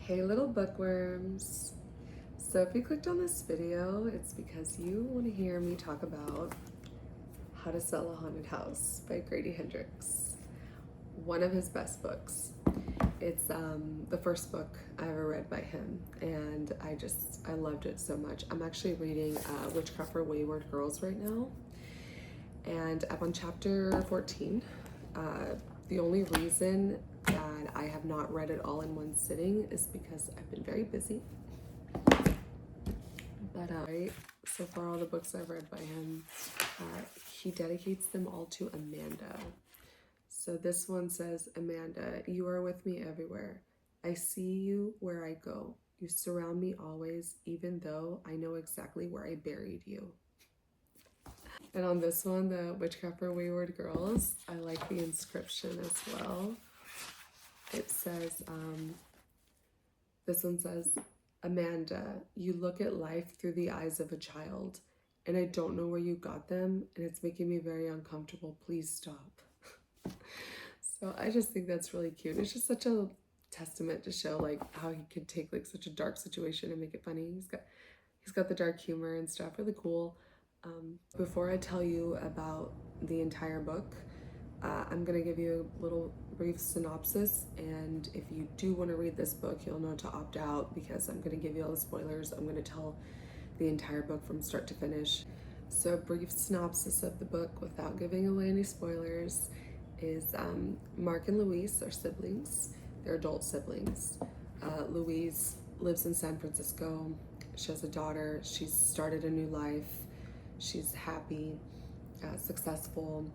Hey little bookworms. So if you clicked on this video, it's because you want to hear me talk about How to Sell a Haunted House by Grady Hendrix. One of his best books. It's the first book I ever read by him, and I loved it so much. I'm actually reading Witchcraft for Wayward Girls right now, and I'm on chapter 14. The only reason that I have not read it all in one sitting is because I've been very busy. But so far all the books I've read by him, he dedicates them all to Amanda. So this one says, Amanda, you are with me everywhere. I see you where I go. You surround me always, even though I know exactly where I buried you. And on this one, the Witchcraft for Wayward Girls, I like the inscription as well. It says, this one says, Amanda, you look at life through the eyes of a child, and I don't know where you got them, and it's making me very uncomfortable. Please stop. So I just think that's really cute. It's just such a testament to show like how he could take like such a dark situation and make it funny. He's got the dark humor and stuff. Really cool. Before I tell you about the entire book, I'm gonna give you a little brief synopsis, and if you do want to read this book, you'll know to opt out because I'm gonna give you all the spoilers. I'm gonna tell the entire book from start to finish. So a brief synopsis of the book without giving away any spoilers is Mark and Louise are siblings. They're adult siblings. Louise lives in San Francisco. She has a daughter. She's started a new life. She's happy, successful,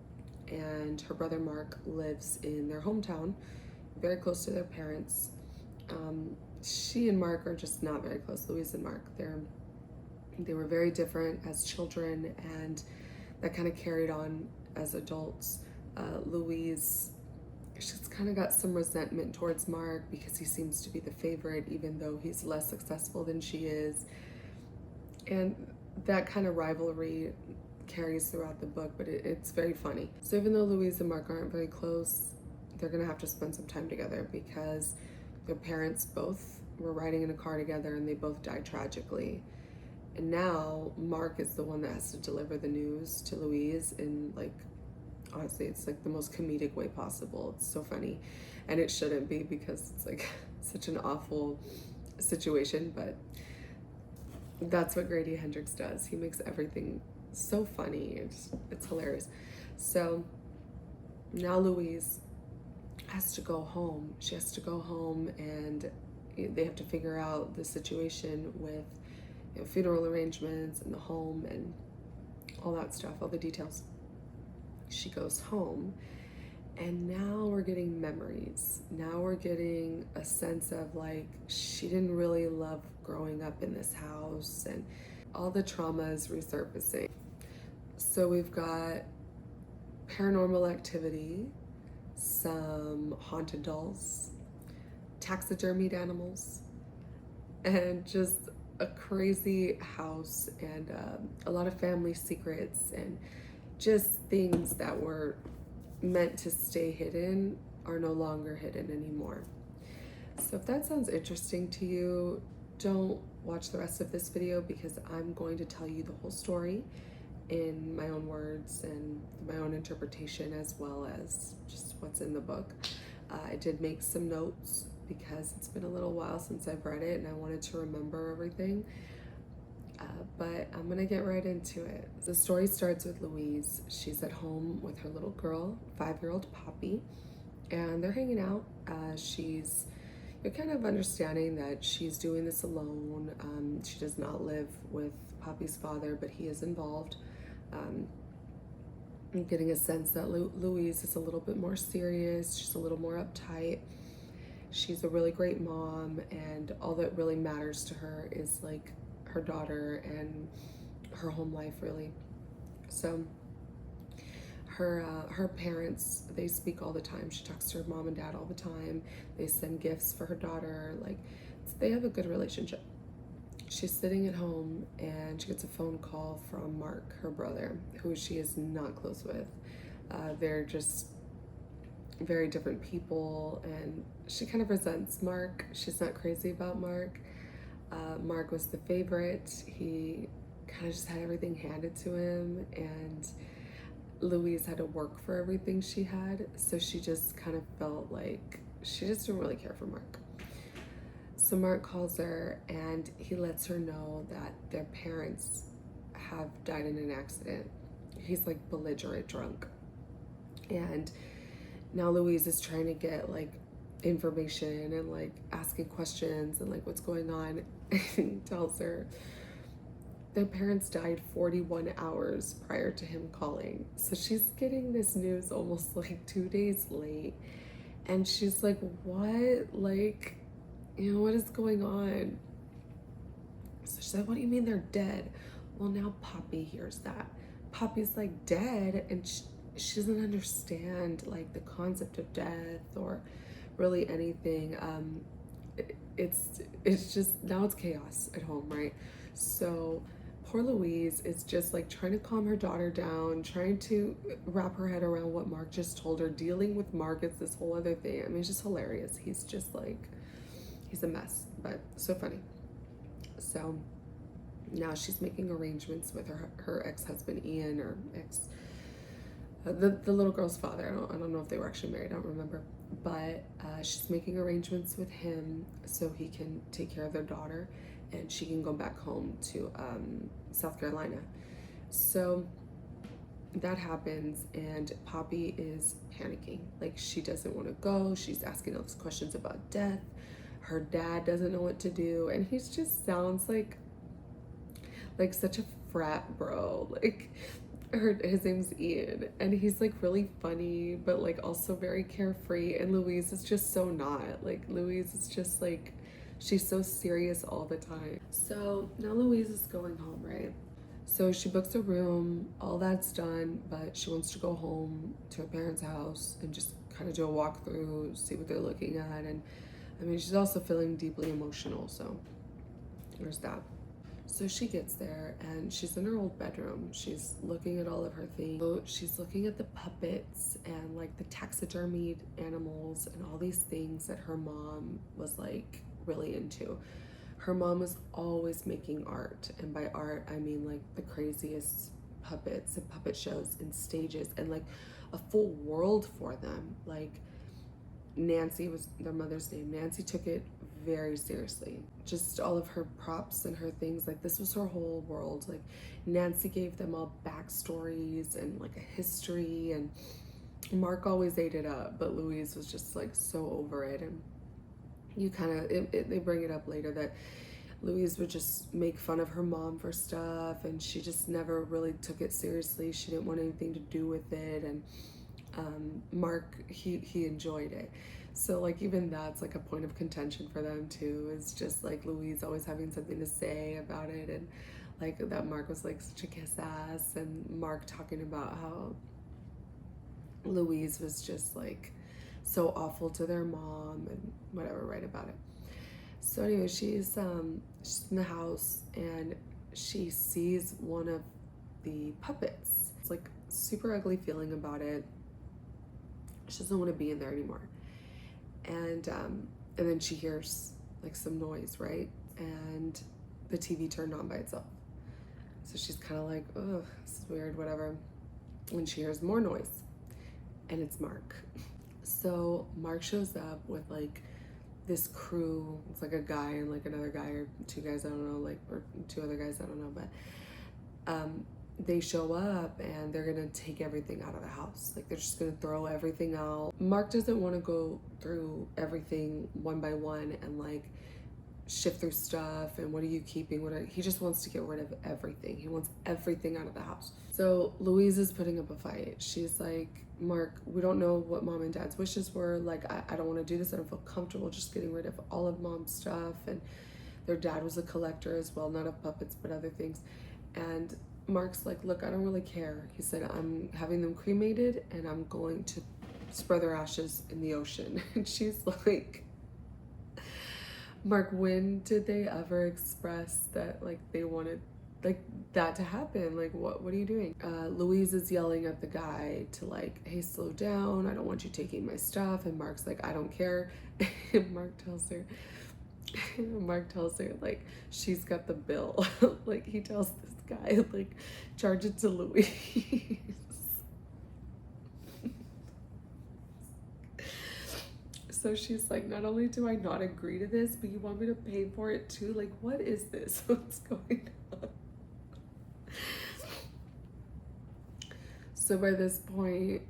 and her brother Mark lives in their hometown, very close to their parents. She and Mark are just not very close. Louise and Mark, they were very different as children, and that kind of carried on as adults. Louise, she's kind of got some resentment towards Mark because he seems to be the favorite, even though he's less successful than she is. And that kind of rivalry carries throughout the book, but it's very funny. So even though Louise and Mark aren't very close, they're gonna have to spend some time together because their parents both were riding in a car together and they both died tragically. And now Mark is the one that has to deliver the news to Louise in, like, honestly, it's like the most comedic way possible. It's so funny, and it shouldn't be because it's like such an awful situation, but that's what Grady Hendrix does. He makes everything so funny. It's hilarious. So now Louise has to go home. She has to go home, and they have to figure out the situation with, you know, funeral arrangements and the home and all that stuff, all the details. She goes home, and now we're getting memories. Now we're getting a sense of like she didn't really love growing up in this house, and all the trauma is resurfacing. So we've got paranormal activity, some haunted dolls, taxidermied animals, and just a crazy house, and a lot of family secrets, and just things that were meant to stay hidden are no longer hidden anymore. So if that sounds interesting to you, don't watch the rest of this video because I'm going to tell you the whole story in my own words and my own interpretation, as well as just what's in the book. I did make some notes because it's been a little while since I've read it and I wanted to remember everything. But I'm gonna get right into it. The story starts with Louise. She's at home with her little girl, 5-year-old Poppy, and they're hanging out. You're kind of understanding that she's doing this alone. She does not live with Poppy's father, but he is involved. I'm getting a sense that Louise is a little bit more serious. She's a little more uptight. She's a really great mom, and all that really matters to her is like her daughter and her home life, really. So her parents, they speak all the time. She talks to her mom and dad all the time. They send gifts for her daughter. Like, they have a good relationship. She's sitting at home and she gets a phone call from Mark, her brother, who she is not close with. They're just very different people, and she kind of resents Mark. She's not crazy about Mark. Mark was the favorite. He kind of just had everything handed to him, and Louise had to work for everything she had, so she just kind of felt like she just didn't really care for Mark. So Mark calls her and he lets her know that their parents have died in an accident. He's like belligerent drunk. And now Louise is trying to get like information and like asking questions and like what's going on. And he tells her their parents died 41 hours prior to him calling. So she's getting this news almost like 2 days late. And she's like, what? Like, you know, what is going on? So she's like, what do you mean they're dead? Well, now Poppy hears that. Poppy's like dead, and she doesn't understand like the concept of death or really anything. It's just, now it's chaos at home, right? So poor Louise is just like trying to calm her daughter down, trying to wrap her head around what Mark just told her. Dealing with Mark is this whole other thing. I mean, it's just hilarious. He's just like, he's a mess, but so funny. So now she's making arrangements with her ex-husband Ian, or the little girl's father. I don't know if they were actually married. I don't remember, but she's making arrangements with him so he can take care of their daughter, and she can go back home to South Carolina. So that happens, and Poppy is panicking. Like, she doesn't want to go. She's asking all these questions about death. Her dad doesn't know what to do, and he just sounds like such a frat bro. Like, his name's Ian, and he's like really funny, but like also very carefree. And Louise is just so not. Like, Louise is just like, she's so serious all the time. So now Louise is going home, right? So she books a room, all that's done, but she wants to go home to her parents' house and just kind of do a walkthrough, see what they're looking at. And I mean, she's also feeling deeply emotional, so there's that. So she gets there and she's in her old bedroom. She's looking at all of her things. So she's looking at the puppets and like the taxidermied animals and all these things that her mom was like really into. Her mom was always making art, and by art I mean like the craziest puppets and puppet shows and stages, and like a full world for them. Like, Nancy was their mother's name. Nancy took it very seriously. Just all of her props and her things, like this was her whole world. Like, Nancy gave them all backstories and like a history, and Mark always ate it up, but Louise was just like so over it. And you kind of, they bring it up later that Louise would just make fun of her mom for stuff, and she just never really took it seriously. She didn't want anything to do with it. And Mark, he enjoyed it. So like even that's like a point of contention for them too. It's just like Louise always having something to say about it, and like that Mark was like such a kiss ass, and Mark talking about how Louise was just like so awful to their mom and whatever, right, about it. So anyway, she's in the house and she sees one of the puppets. It's like super ugly feeling about it. She doesn't want to be in there anymore. And then she hears like some noise, right? And the TV turned on by itself. So she's kind of like, oh, this is weird, whatever. And she hears more noise, and it's Mark. So Mark shows up with like this crew. It's like a guy and like another guy, or two guys, I don't know, like, or two other guys, I don't know, but they show up and they're gonna take everything out of the house. Like, they're just gonna throw everything out. Mark doesn't want to go through everything one by one and like shift through stuff and what are you keeping, he just wants to get rid of everything. He wants everything out of the house. So Louise is putting up a fight. She's like, Mark, we don't know what mom and dad's wishes were. Like, I don't want to do this. I don't feel comfortable just getting rid of all of mom's stuff. And their dad was a collector as well, not of puppets but other things. And Mark's like, look, I don't really care. He said, I'm having them cremated and I'm going to spread their ashes in the ocean. And she's like, Mark, when did they ever express that like they wanted like that to happen. Like, what are you doing? Louise is yelling at the guy to like, hey, slow down, I don't want you taking my stuff. And Mark's like, I don't care. And Mark tells her like she's got the bill. Like he tells this guy like charge it to Louise. So she's like, not only do I not agree to this, but you want me to pay for it too? Like, what is this? What's going on? So by this point,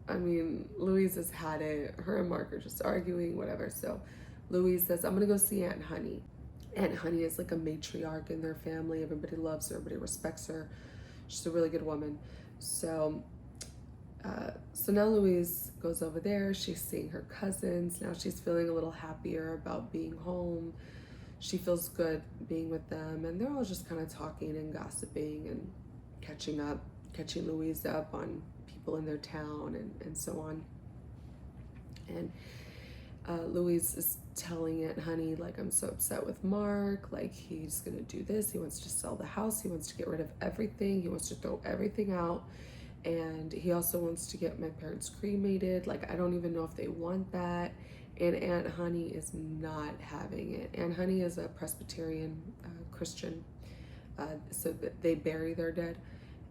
I mean, Louise has had it. Her and Mark are just arguing, whatever. So Louise says, I'm gonna go see Aunt Honey. Aunt Honey is like a matriarch in their family. Everybody loves her, everybody respects her. She's a really good woman. So now Louise goes over there. She's seeing her cousins. Now she's feeling a little happier about being home. She feels good being with them, and they're all just kind of talking and gossiping and catching Louise up on people in their town and so on. And Louise is telling Aunt Honey, like, I'm so upset with Mark. Like, he's gonna do this. He wants to sell the house. He wants to get rid of everything. He wants to throw everything out. And he also wants to get my parents cremated. Like, I don't even know if they want that. And Aunt Honey is not having it. Aunt Honey is a Presbyterian Christian, so that they bury their dead.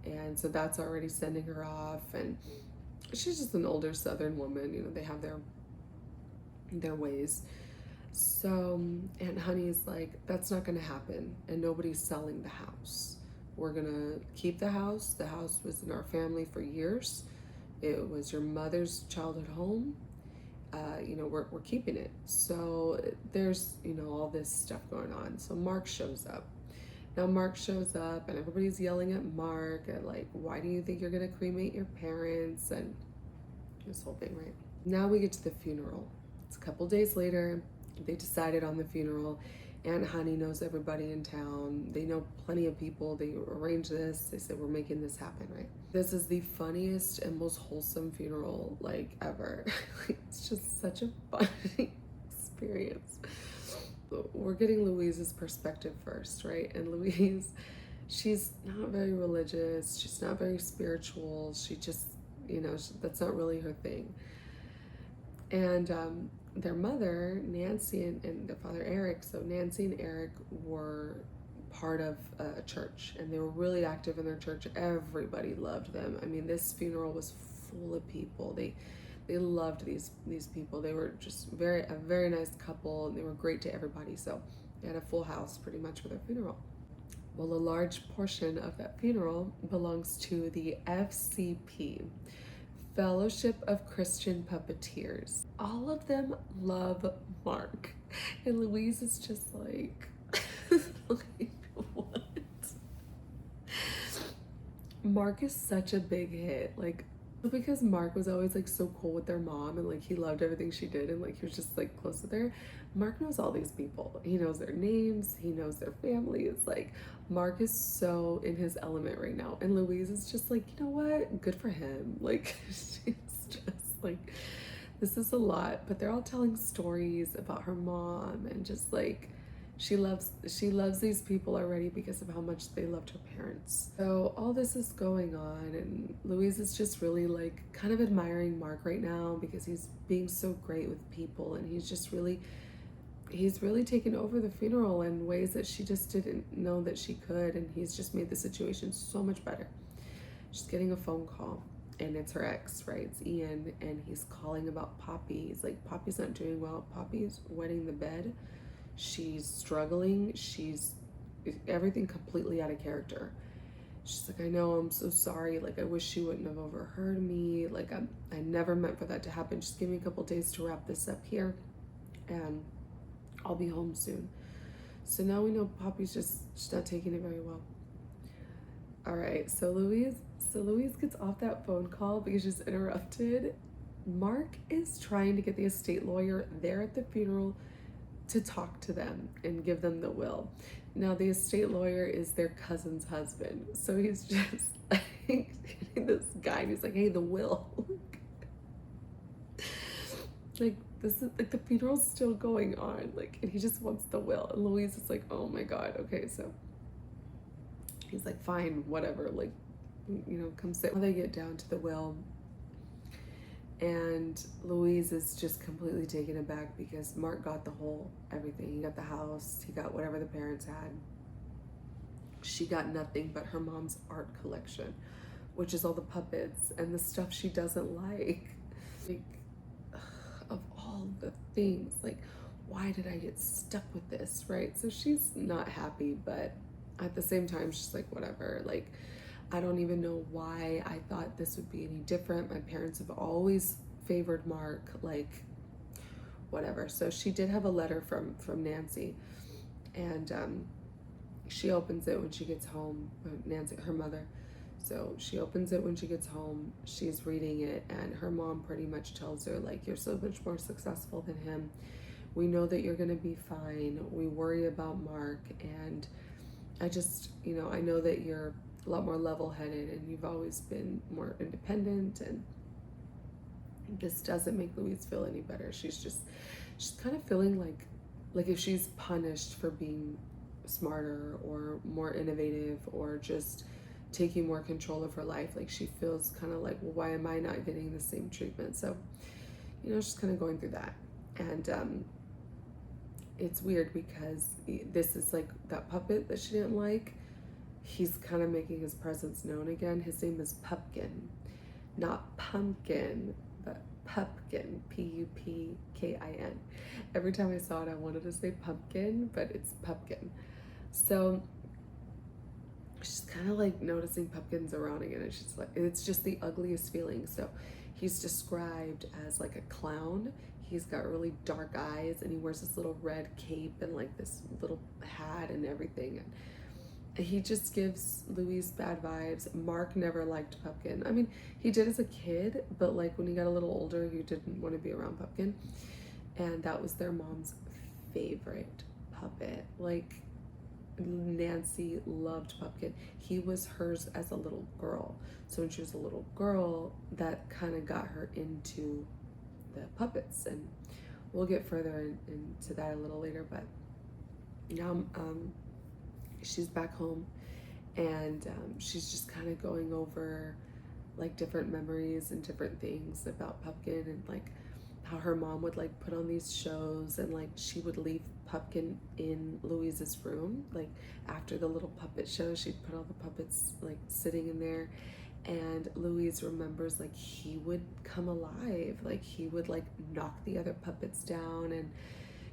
And so that's already sending her off. And she's just an older Southern woman. You know, they have their ways. So Aunt Honey's like, that's not going to happen. And nobody's selling the house. We're gonna keep the house. The house was in our family for years. It was your mother's childhood home. You know, we're keeping it. So there's, you know, all this stuff going on. So Mark shows up. Now Mark shows up and everybody's yelling at Mark and like, why do you think you're gonna cremate your parents? And this whole thing, right? Now we get to the funeral. It's a couple days later. They decided on the funeral. Aunt Honey knows everybody in town. They know plenty of people. They arranged this. They said, we're making this happen, right? This is the funniest and most wholesome funeral, like, ever. It's just such a funny experience. We're getting Louise's perspective first, right? And Louise, she's not very religious. She's not very spiritual. She just, you know, that's not really her thing. And their mother, Nancy, and their father, Eric, so Nancy and Eric were part of a church, and they were really active in their church. Everybody loved them. I mean, this funeral was full of people. They loved these people. They were just a very nice couple, and they were great to everybody. So they had a full house pretty much for their funeral. Well, a large portion of that funeral belongs to the FCP, Fellowship of Christian Puppeteers. All of them love Mark. And Louise is just like, like, what? Mark is such a big hit. Like, because Mark was always like so cool with their mom and like he loved everything she did and like he was just like close with her. Mark knows all these people. He knows their names, he knows their families. Like, Mark is so in his element right now. And Louise is just like, you know what? Good for him. Like, she's just like, this is a lot. But they're all telling stories about her mom and just like, she loves these people already because of how much they loved her parents. So all this is going on and Louise is just really like kind of admiring Mark right now because he's being so great with people and he's really taken over the funeral in ways that she just didn't know that she could, and he's just made the situation so much better. She's getting a phone call and it's her ex, right? It's Ian, and he's calling about Poppy. He's like, Poppy's not doing well. Poppy's wetting the bed. She's struggling. She's everything completely out of character. She's like, I know, I'm so sorry. Like, I wish she wouldn't have overheard me. Like, I never meant for that to happen. Just give me a couple days to wrap this up here and I'll be home soon. So now we know Poppy's she's not taking it very well. All right, so Louise gets off that phone call because she's interrupted. Mark is trying to get the estate lawyer there at the funeral to talk to them and give them the will. Now the estate lawyer is their cousin's husband. So he's just like this guy and he's like, hey, the will. Like, this is like the funeral's still going on, like, and he just wants the will. And Louise is like, oh my god, okay. So He's like, fine, whatever, like, you know, come sit. They get down to the will, and Louise is just completely taken aback because Mark got the whole everything. He got the house, he got whatever the parents had. She got nothing but her mom's art collection, which is all the puppets and the stuff she doesn't like. Like, of all the things, like, why did I get stuck with this, right? So she's not happy, but at the same time, she's like, whatever. Like, I don't even know why I thought this would be any different. My parents have always favored Mark, like, whatever. So she did have a letter from Nancy, and she opens it when she gets home. Nancy, her mother. So she opens it when she gets home. She's reading it, and her mom pretty much tells her, like, you're so much more successful than him. We know that you're gonna be fine. We worry about Mark, and I just, you know, I know that you're a lot more level-headed and you've always been more independent, and this doesn't make Louise feel any better. She's kind of feeling like if she's punished for being smarter or more innovative or just taking more control of her life, like she feels kind of like, well, why am I not getting the same treatment? So, you know, she's kind of going through that. And it's weird because this is like that puppet that she didn't like. He's kind of making his presence known again. His name is Pupkin, not pumpkin, but Pupkin, Pupkin. Every time I saw it, I wanted to say pumpkin, but it's Pupkin. So she's kind of like noticing Pupkins around again, and she's like, it's just the ugliest feeling. So he's described as like a clown. He's got really dark eyes, and he wears this little red cape and like this little hat and everything. And he just gives Louise bad vibes. Mark never liked Pupkin. I mean, he did as a kid, but like when he got a little older, he didn't want to be around Pupkin. And that was their mom's favorite puppet. Like, Nancy loved Pupkin. He was hers as a little girl. So when she was a little girl, that kind of got her into the puppets. And we'll get further into that a little later. But now she's back home, and she's just kind of going over like different memories and different things about Pupkin, and like how her mom would like put on these shows, and like she would leave Pupkin in Louise's room. Like after the little puppet show, she'd put all the puppets like sitting in there, and Louise remembers like he would come alive, like he would like knock the other puppets down, and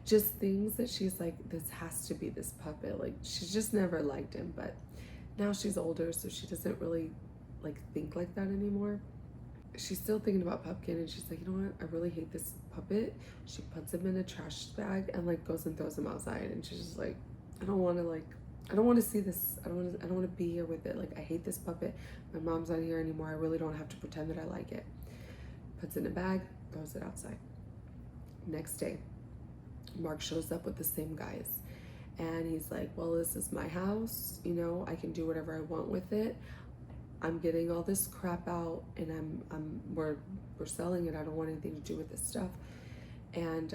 just things that she's like, this has to be this puppet. Like she's just never liked him, but now she's older, so she doesn't really like think like that anymore. She's still thinking about Pupkin, and she's like, you know what, I really hate this puppet. She puts him in a trash bag and like goes and throws him outside, and she's just like, I don't want to see this. I don't want to be here with it. Like, I hate this puppet. My mom's not here anymore. I really don't have to pretend that I like it. Puts it in a bag, throws it outside. Next day, Mark shows up with the same guys, and he's like, well, this is my house, you know, I can do whatever I want with it. I'm getting all this crap out, and we're selling it. I don't want anything to do with this stuff. And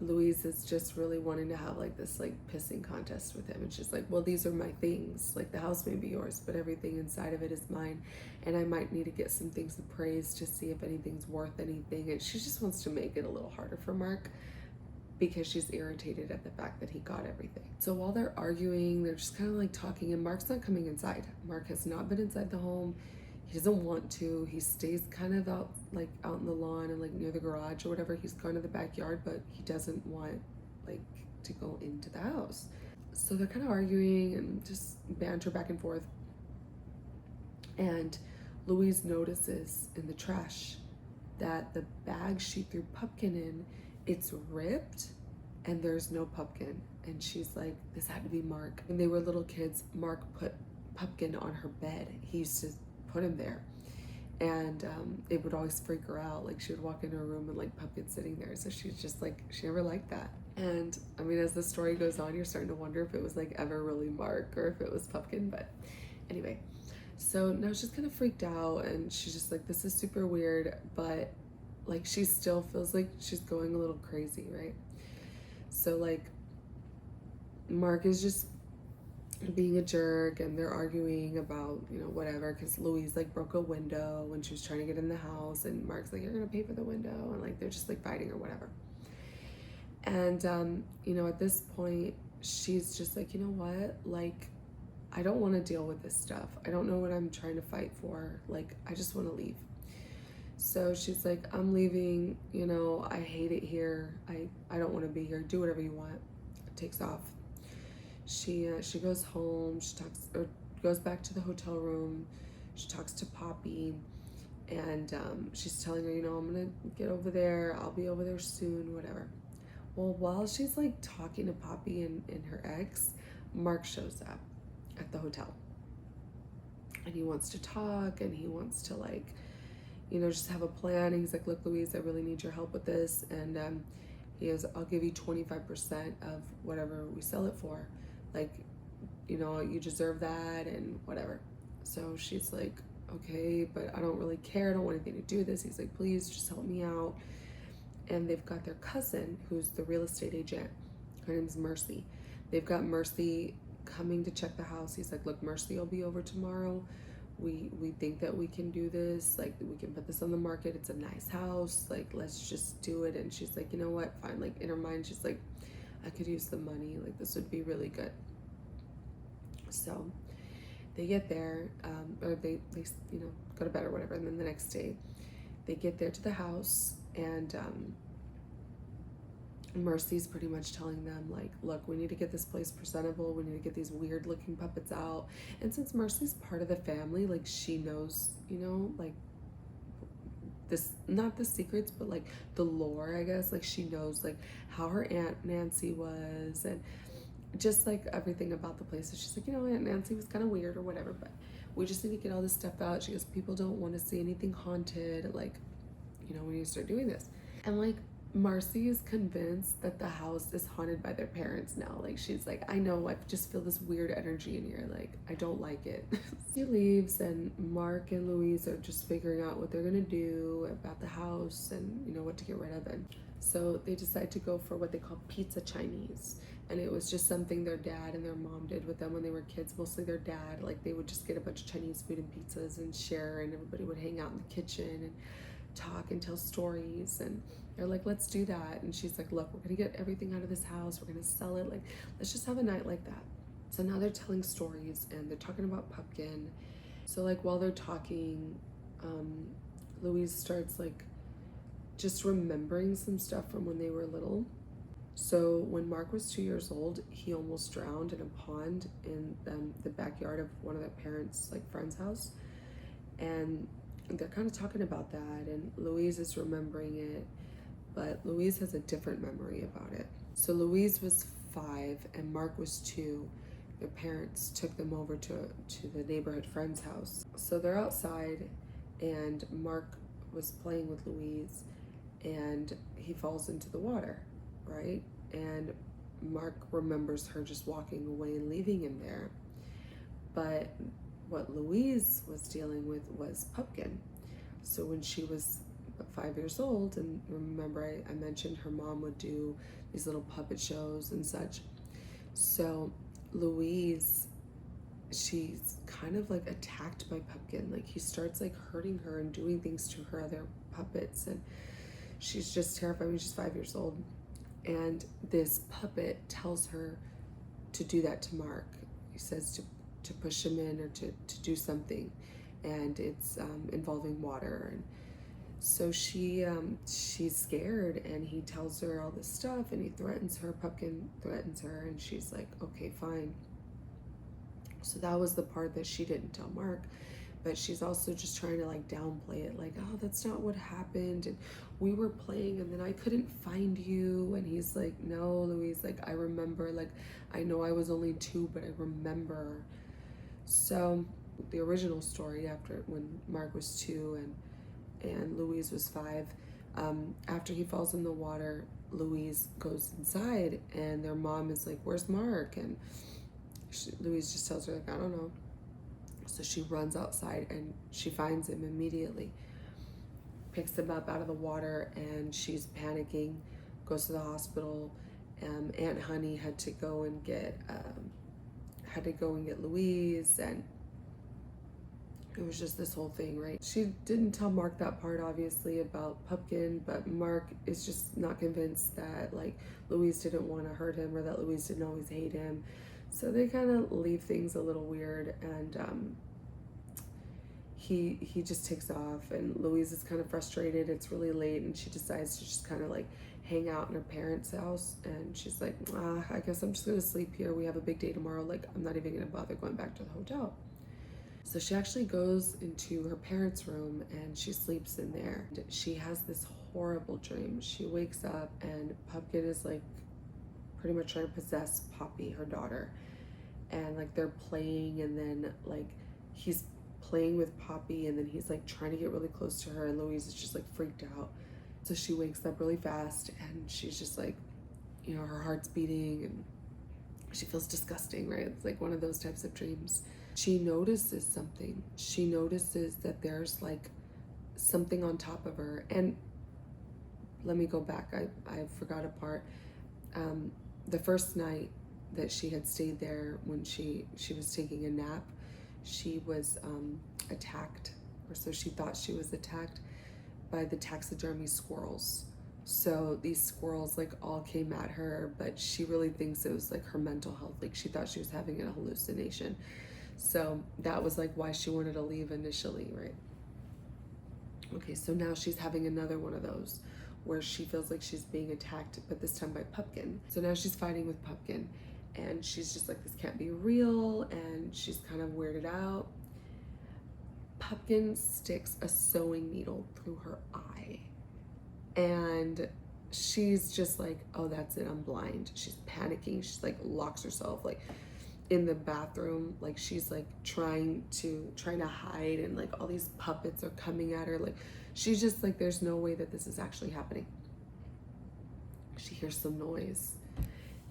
Louise is just really wanting to have like this like pissing contest with him, and she's like, well, these are my things. Like, the house may be yours, but everything inside of it is mine, and I might need to get some things appraised to see if anything's worth anything. And she just wants to make it a little harder for Mark, because she's irritated at the fact that he got everything. So while they're arguing, they're just kind of like talking, and Mark's not coming inside. Mark has not been inside the home. He doesn't want to. He stays kind of out in the lawn and like near the garage or whatever. He's gone to the backyard, but he doesn't want like to go into the house. So they're kind of arguing and just banter back and forth. And Louise notices in the trash that the bag she threw Pupkin in, it's ripped and there's no Pupkin. And she's like, this had to be Mark. When they were little kids, Mark put Pupkin on her bed. He used to put him there, and it would always freak her out. Like, she would walk in her room and like Pupkin sitting there. So she's just like, she never liked that. And I mean, as the story goes on, you're starting to wonder if it was like ever really Mark or if it was Pupkin. But anyway, so now she's kind of freaked out, and she's just like, this is super weird, but like she still feels like she's going a little crazy, right? So like Mark is just being a jerk, and they're arguing about, you know, whatever, because Louise like broke a window when she was trying to get in the house, and Mark's like, you're gonna pay for the window, and like they're just like fighting or whatever. And you know, at this point she's just like, you know what, like I don't want to deal with this stuff. I don't know what I'm trying to fight for. Like I just want to leave. So she's like, I'm leaving, you know, I hate it here. I don't want to be here. Do whatever you want. Takes off. She goes home. She talks, or goes back to the hotel room. She talks to Poppy, and she's telling her, you know, I'm gonna get over there. I'll be over there soon. Whatever. Well, while she's like talking to Poppy and her ex, Mark shows up at the hotel, and he wants to talk, and he wants to like, you know, just have a plan. And he's like, look, Louise, I really need your help with this. And he goes, I'll give you 25% of whatever we sell it for. Like, you know, you deserve that and whatever. So she's like, okay, but I don't really care. I don't want anything to do with this. He's like, please just help me out. And they've got their cousin, who's the real estate agent. Her name's Mercy. They've got Mercy coming to check the house. He's like, look, Mercy will be over tomorrow. We think that we can do this. Like, we can put this on the market. It's a nice house. Like, let's just do it. And she's like, you know what? Fine. Like, in her mind, she's like, I could use the money. Like, this would be really good. So they get there, or they you know, go to bed or whatever. And then the next day, they get there to the house, and Mercy's pretty much telling them, like, look, we need to get this place presentable. We need to get these weird looking puppets out. And since Mercy's part of the family, like, she knows, you know, like, this, not the secrets, but like the lore, I guess. Like, she knows like how her Aunt Nancy was, and just like everything about the place. So she's like, you know, Aunt Nancy was kind of weird or whatever, but we just need to get all this stuff out. She goes, people don't want to see anything haunted. Like, you know, we need to start doing this. And like, Marcy is convinced that the house is haunted by their parents now. Like, she's like, I know, I just feel this weird energy in here. Like, I don't like it. She leaves, and Mark and Louise are just figuring out what they're gonna do about the house and, you know, what to get rid of. And so they decide to go for what they call pizza Chinese. And it was just something their dad and their mom did with them when they were kids. Mostly their dad. Like, they would just get a bunch of Chinese food and pizzas and share, and everybody would hang out in the kitchen and talk and tell stories. And they're like, let's do that. And she's like, look, we're gonna get everything out of this house, we're gonna sell it, like, let's just have a night like that. So now they're telling stories, and they're talking about Pumpkin. So like, while they're talking, Louise starts like just remembering some stuff from when they were little. So when Mark was 2 years old, he almost drowned in a pond in the backyard of one of their parents' like friend's house. And they're kind of talking about that, and Louise is remembering it, but Louise has a different memory about it. So Louise was 5 and Mark was 2. Their parents took them over to the neighborhood friend's house. So they're outside, and Mark was playing with Louise, and he falls into the water, right? And Mark remembers her just walking away and leaving him there. But what Louise was dealing with was Pumpkin. So when she was 5 years old, and remember I mentioned her mom would do these little puppet shows and such. So Louise, she's kind of like attacked by Pumpkin. Like, he starts like hurting her and doing things to her other puppets, and she's just terrified. I mean, she's 5 years old. And this puppet tells her to do that to Mark. He says to push him in, or to do something, and it's involving water. And so she's scared, and he tells her all this stuff, and he threatens her. Pumpkin threatens her, and she's like, okay, fine. So that was the part that she didn't tell Mark, but she's also just trying to like downplay it, like, oh, that's not what happened, and we were playing, and then I couldn't find you. And he's like, no, Louise, like, I remember, like, I know I was only 2, but I remember. So the original story, after when Mark was 2 and Louise was 5, after he falls in the water, Louise goes inside, and their mom is like, where's Mark? And Louise just tells her, like, I don't know. So she runs outside, and she finds him immediately, picks him up out of the water, and she's panicking, goes to the hospital. Aunt Honey had to go and get had to go and get Louise, and it was just this whole thing, right? She didn't tell Mark that part, obviously, about Pupkin, but Mark is just not convinced that, like, Louise didn't want to hurt him or that Louise didn't always hate him. So they kind of leave things a little weird, and he just takes off, and Louise is kind of frustrated. It's really late, and she decides to just kind of like hang out in her parents' house, and she's like, I guess I'm just gonna sleep here. We have a big day tomorrow. Like, I'm not even gonna bother going back to the hotel. So she actually goes into her parents' room and she sleeps in there. She has this horrible dream. She wakes up and Pumpkin is like pretty much trying to possess Poppy, her daughter. And like they're playing, and then like he's playing with Poppy, and then he's like trying to get really close to her, and Louise is just like freaked out. So she wakes up really fast, and she's just like, you know, her heart's beating and she feels disgusting, right? It's like one of those types of dreams. She notices something. She notices that there's like something on top of her. And let me go back. I forgot a part. The first night that she had stayed there, when she was taking a nap, she was attacked, or so she thought she was attacked by the taxidermy squirrels. So these squirrels like all came at her, but she really thinks it was like her mental health. Like she thought she was having a hallucination. So that was like why she wanted to leave initially, right? Okay, so now she's having another one of those where she feels like she's being attacked, but this time by Pumpkin. So now she's fighting with Pumpkin, and she's just like, this can't be real, and she's kind of weirded out. Pumpkin sticks a sewing needle through her eye, and she's just like, oh, that's it, I'm blind. She's panicking. She's like locks herself like in the bathroom, like she's like trying to hide, and like all these puppets are coming at her. Like she's just like, there's no way that this is actually happening. She hears some noise,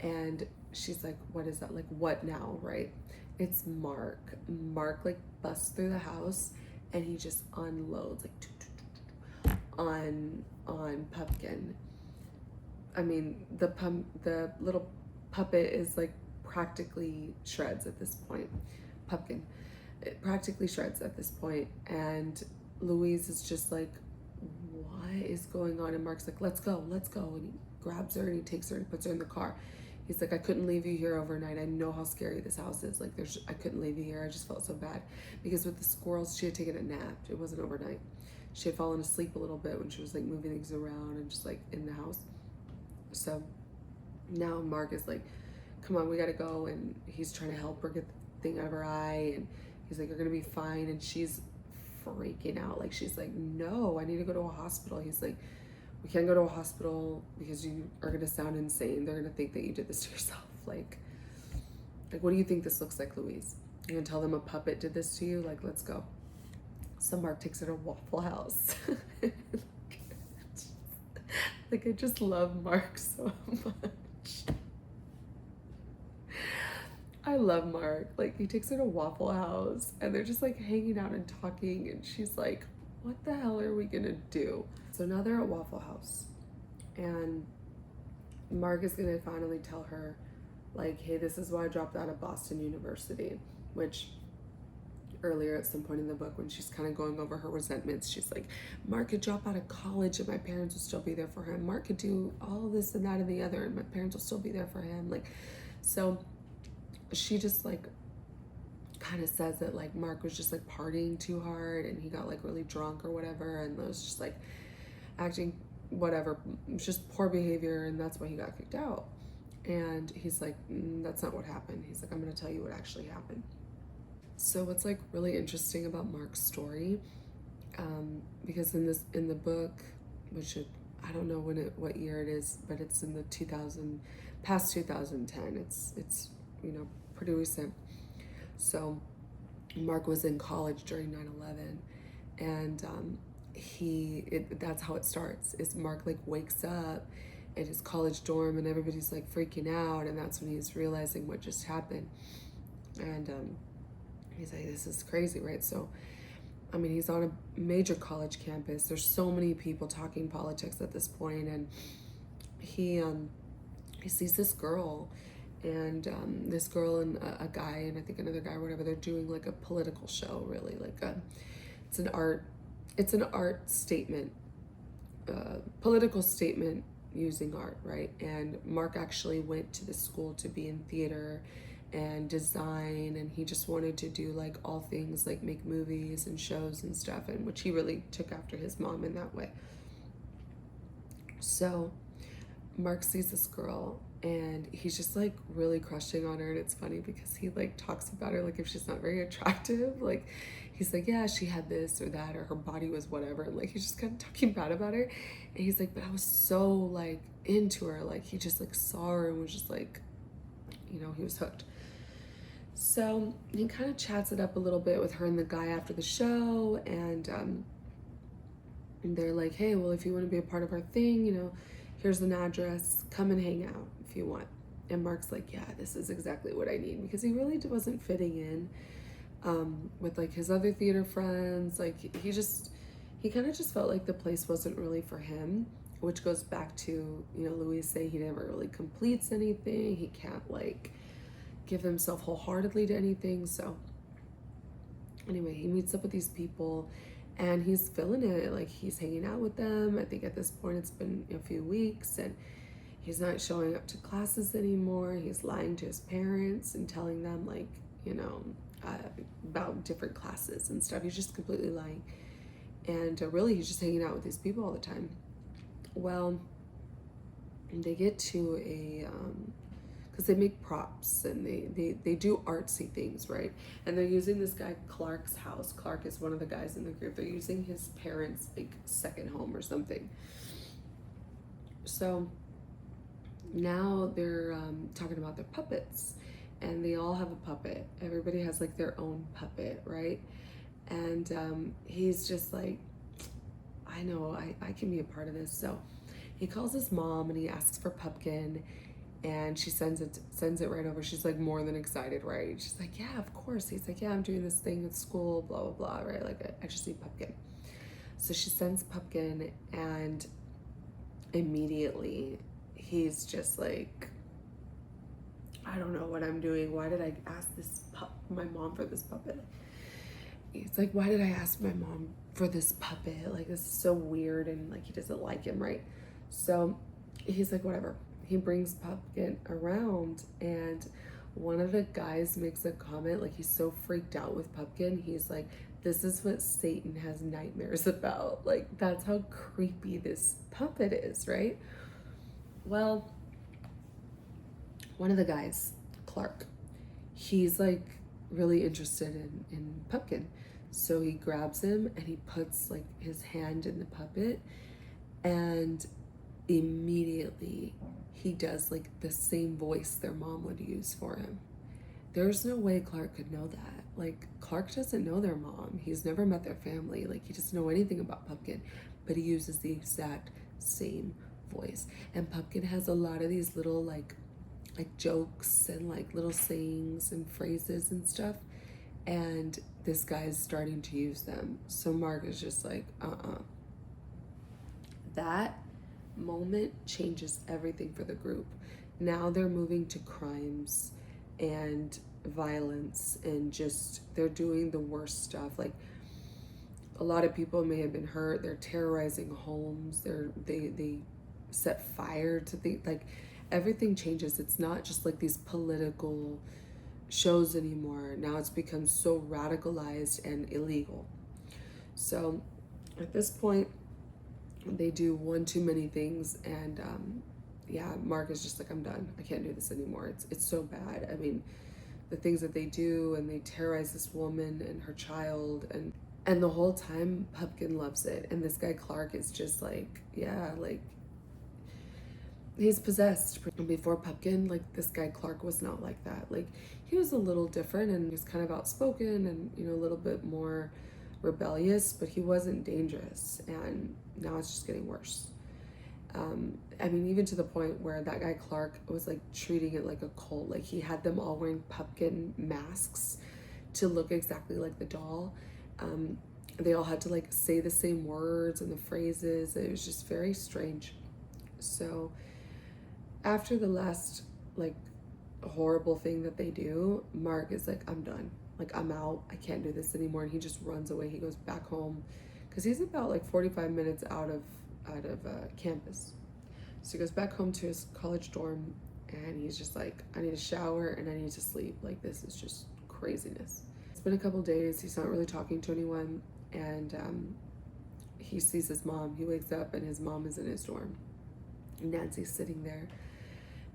and she's like, what is that? Like, what now, right? It's Mark. Mark like busts through the house, and he just unloads like on Pumpkin. I mean, the little puppet is like practically shreds at this point. Pumpkin, it practically shreds at this point, and Louise is just like, what is going on? And Mark's like, let's go, and he grabs her and he takes her and puts her in the car. He's like, I couldn't leave you here overnight. I know how scary this house is. Like, I couldn't leave you here. I just felt so bad. Because with the squirrels, she had taken a nap. It wasn't overnight. She had fallen asleep a little bit when she was like moving things around and just like in the house. So now Mark is like, come on, we gotta go. And he's trying to help her get the thing out of her eye. And he's like, you're gonna be fine. And she's freaking out. Like, she's like, no, I need to go to a hospital. He's like, we can't go to a hospital because you are gonna sound insane. They're gonna think that you did this to yourself. Like what do you think this looks like, Louise? You're gonna tell them a puppet did this to you? Like, let's go. So Mark takes her to Waffle House. Like, I just love Mark so much. I love Mark. Like, he takes her to Waffle House, and they're just like hanging out and talking, and she's like, what the hell are we gonna do? So now they're at Waffle House, and Mark is gonna finally tell her, like, hey, this is why I dropped out of Boston University, which earlier at some point in the book, when she's kind of going over her resentments, she's like, Mark could drop out of college and my parents will still be there for him. Mark could do all this and that and the other and my parents will still be there for him. Like, so she just like kind of says that like Mark was just like partying too hard and he got like really drunk or whatever, and was just like acting whatever, just poor behavior, and that's why he got kicked out. And he's like, that's not what happened. He's like, I'm gonna tell you what actually happened. So what's like really interesting about Mark's story, because in the book, which I don't know what year it is, but it's in the past 2010. It's you know, pretty recent. So Mark was in college during 9/11, and that's how it starts. Is Mark like wakes up in his college dorm and everybody's like freaking out, and that's when he's realizing what just happened. And he's like, this is crazy, right? So I mean, he's on a major college campus. There's so many people talking politics at this point, and he sees this girl, and this girl and a guy and I think another guy or whatever, they're doing like a political show, really, like it's an art statement, political statement using art, right? And Mark actually went to the school to be in theater and design, and he just wanted to do like all things like make movies and shows and stuff, and which he really took after his mom in that way. So Mark sees this girl and he's just like really crushing on her, and it's funny because he like talks about her like if she's not very attractive, like he's like, yeah, she had this or that, or her body was whatever, and like he's just kind of talking bad about her, and he's like, but I was so like into her, like he just like saw her and was just like, you know, he was hooked. So he kind of chats it up a little bit with her and the guy after the show, and they're like, hey, well, if you want to be a part of our thing, you know, here's an address, come and hang out if you want. And Mark's like, yeah, this is exactly what I need, because he really wasn't fitting in with like his other theater friends. Like he kind of just felt like the place wasn't really for him, which goes back to, you know, Louise saying he never really completes anything. He can't like give himself wholeheartedly to anything. So anyway, he meets up with these people and he's feeling it. Like he's hanging out with them. I think at this point it's been a few weeks, and he's not showing up to classes anymore. He's lying to his parents and telling them like, you know, about different classes and stuff. He's just completely lying. And really he's just hanging out with these people all the time. Well, they get to a because they make props and they do artsy things, right? And they're using this guy Clark's house. Clark is one of the guys in the group. They're using his parents' like second home or something. So now they're talking about their puppets, and they all have a puppet. Everybody has like their own puppet, right? And he's just like, I know I can be a part of this. So he calls his mom and he asks for Pumpkin, and she sends it right over. She's like more than excited, right? She's like, yeah, of course. He's like, yeah, I'm doing this thing at school, blah blah blah, right? Like I just need Pumpkin. So she sends Pumpkin, and immediately he's just like, I don't know what I'm doing. Why did I ask my mom for this puppet? He's like, why did I ask my mom for this puppet? Like, this is so weird, and like he doesn't like him, right? So he's like, whatever. He brings Pumpkin around, and one of the guys makes a comment, like he's so freaked out with Pumpkin. He's like, this is what Satan has nightmares about. Like, that's how creepy this puppet is, right? Well, one of the guys, Clark, he's like really interested in Pumpkin. So he grabs him and he puts like his hand in the puppet, and immediately he does like the same voice their mom would use for him. There's no way Clark could know that. Like, Clark doesn't know their mom. He's never met their family. Like, he doesn't know anything about Pumpkin, but he uses the exact same voice. And Pumpkin has a lot of these little like jokes and like little sayings and phrases and stuff. And this guy's starting to use them. So Mark is just like, That moment changes everything for the group. Now they're moving to crimes and violence, and just they're doing the worst stuff. Like, a lot of people may have been hurt. They're terrorizing homes. They set fire to the, like, everything changes. It's not just like these political shows anymore. Now it's become so radicalized and illegal. So at this point, they do one too many things, and yeah, Mark is just like, I'm done. I can't do this anymore. It's so bad. I mean, the things that they do, and they terrorize this woman and her child, and the whole time Pumpkin loves it, and this guy Clark is just like, yeah, like he's possessed. And before Pumpkin, like, this guy Clark was not like that. Like, he was a little different, and he's kind of outspoken and, you know, a little bit more rebellious, but he wasn't dangerous. And now it's just getting worse. I mean, even to the point where that guy Clark was like treating it like a cult. Like, he had them all wearing Pumpkin masks to look exactly like the doll. They all had to like say the same words and the phrases. It was just very strange. So after the last like horrible thing that they do, Mark is like, I'm done. Like, I'm out. I can't do this anymore. And he just runs away. He goes back home because he's about like 45 minutes out of campus. So he goes back home to his college dorm, and he's just like, I need a shower and I need to sleep. Like, this is just craziness. It's been a couple days. He's not really talking to anyone, and he sees his mom. He wakes up and his mom is in his dorm. Nancy's sitting there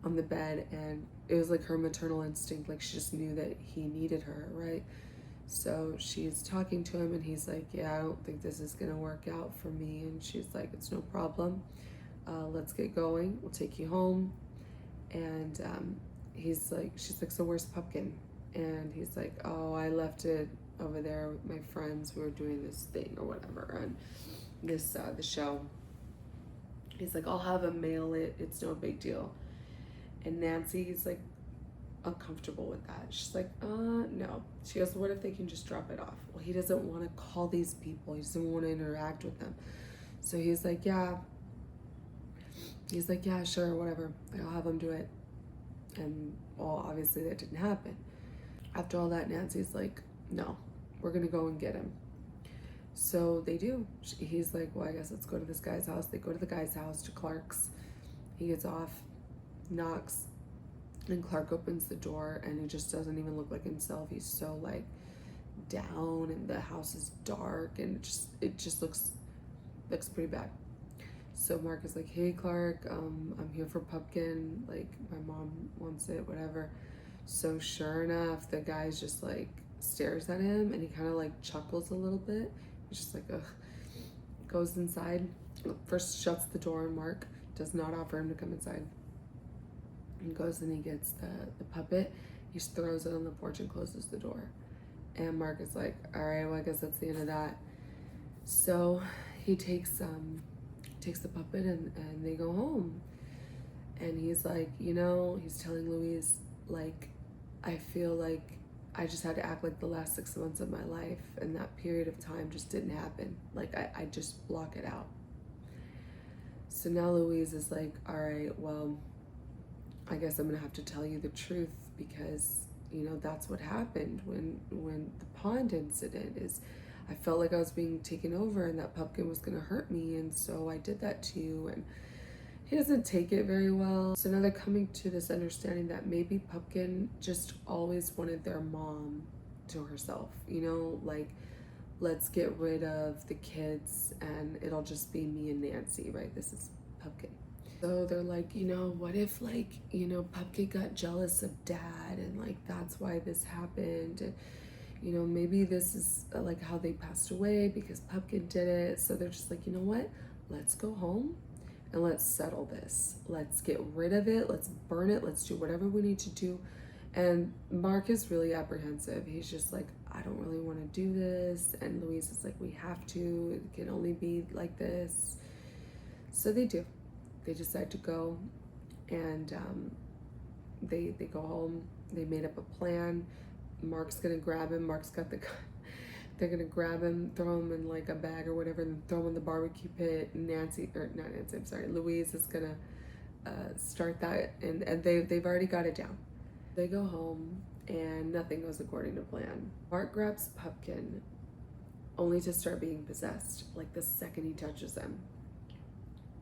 on the bed, and it was like her maternal instinct. Like, she just knew that he needed her, right? So she's talking to him, and he's like, yeah, I don't think this is gonna work out for me. And she's like, it's no problem. Let's get going. We'll take you home. And she's like, so where's Pumpkin? And he's like, oh, I left it over there with my friends. We were doing this thing or whatever, and this the show. He's like, I'll have him mail it. It's no big deal. And Nancy's like uncomfortable with that. She's like, no. She goes, what if they can just drop it off? Well, he doesn't want to call these people. He doesn't want to interact with them. So he's like, yeah. He's like, yeah, sure, whatever. I'll have them do it. And well, obviously that didn't happen. After all that, Nancy's like, no, we're gonna go and get him. So they do. He's like, well, I guess let's go to this guy's house. They go to the guy's house, to Clark's. He gets off, knocks, and Clark opens the door, and he just doesn't even look like himself. He's so like down, and the house is dark, and it just looks pretty bad. So Mark is like, hey Clark, I'm here for Pumpkin, like my mom wants it, whatever. So sure enough, the guy's just like stares at him, and he kind of like chuckles a little bit. He's just like, ugh. Goes inside, first shuts the door, and Mark does not offer him to come inside. And goes and he gets the puppet, he just throws it on the porch and closes the door. And Mark is like, all right, well, I guess that's the end of that. So he takes the puppet, and they go home. And he's like, he's telling Louise, like, I feel like I just had to act like the last 6 months of my life, and that period of time just didn't happen. Like, I just block it out. So now Louise is like, all right, well, I guess I'm gonna have to tell you the truth, because that's what happened when the pond incident is. I felt like I was being taken over, and that Pumpkin was gonna hurt me, and so I did that to you. And he doesn't take it very well. So now they're coming to this understanding that maybe Pumpkin just always wanted their mom to herself, like, let's get rid of the kids and it'll just be me and Nancy, right? This is Pumpkin. So they're like, what if, like, Pumpkin got jealous of Dad, and like that's why this happened, and maybe this is like how they passed away because Pumpkin did it. So they're just like, what? Let's go home and let's settle this. Let's get rid of it. Let's burn it. Let's do whatever we need to do. And Mark is really apprehensive. He's just like, I don't really want to do this. And Louise is like, we have to. It can only be like this. So they do. They decide to go, and they go home. They made up a plan. Mark's gonna grab him. Mark's got the gun. They're gonna grab him, throw him in like a bag or whatever, and throw him in the barbecue pit. Louise is gonna start that, and they've already got it down. They go home, and nothing goes according to plan. Mark grabs Pumpkin, only to start being possessed, like the second he touches them.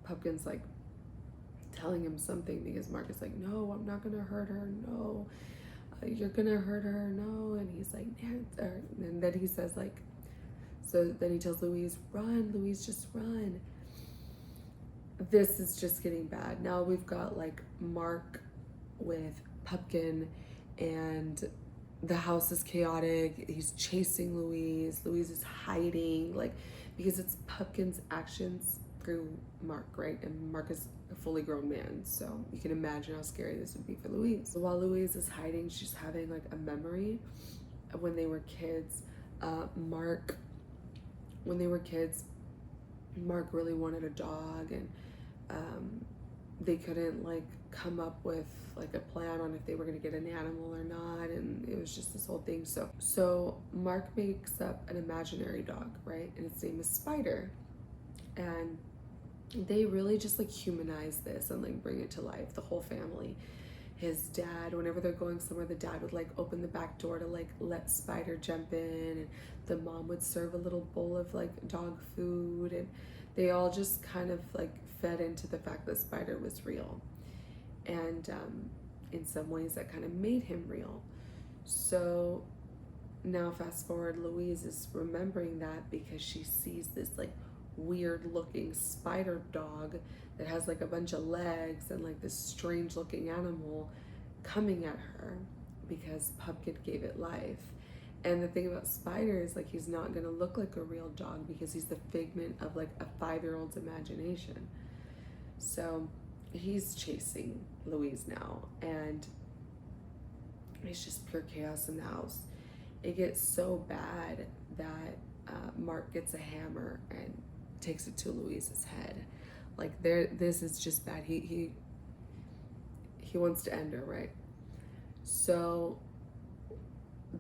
Pumpkin's like telling him something, because Mark is like, no, I'm not gonna hurt her, no. You're gonna hurt her, no. And he's like, and then he says, like, so then he tells Louise, run, Louise, just run. This is just getting bad. Now we've got like Mark with Pumpkin, and the house is chaotic. He's chasing Louise. Louise is hiding, like, because it's Pumpkin's actions through Mark, right? And Mark is a fully grown man, so you can imagine how scary this would be for Louise. So while Louise is hiding, she's having like a memory of when they were kids. Mark really wanted a dog, and they couldn't like come up with like a plan on if they were gonna get an animal or not, and it was just this whole thing. So Mark makes up an imaginary dog, right? And its name is Spider. And they really just like humanize this and like bring it to life, the whole family. his dad, whenever they're going somewhere, the dad would like open the back door to like let Spider jump in, and the mom would serve a little bowl of like dog food, and they all just kind of like fed into the fact that Spider was real. And in some ways that kind of made him real. So now fast forward, Louise is remembering that because she sees this like weird looking spider dog that has like a bunch of legs and like this strange looking animal coming at her because Pumpkin gave it life. And the thing about Spider is like he's not gonna look like a real dog because he's the figment of like a 5-year-old's imagination. So he's chasing Louise now, and it's just pure chaos in the house. It gets so bad that Mark gets a hammer and takes it to Louise's head. Like this is just bad. He wants to end her, right? So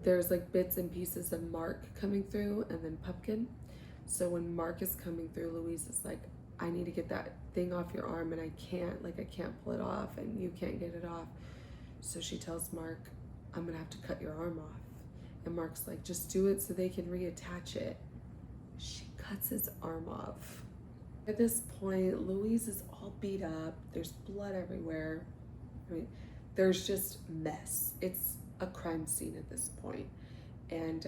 there's like bits and pieces of Mark coming through and then Pumpkin. So when Mark is coming through, Louise is like, I need to get that thing off your arm, and I can't pull it off, and you can't get it off. So she tells Mark, I'm gonna have to cut your arm off. And Mark's like, just do it so they can reattach it. She cuts his arm off. At this point, Louise is all beat up. There's blood everywhere. I mean, there's just mess. It's a crime scene at this point. And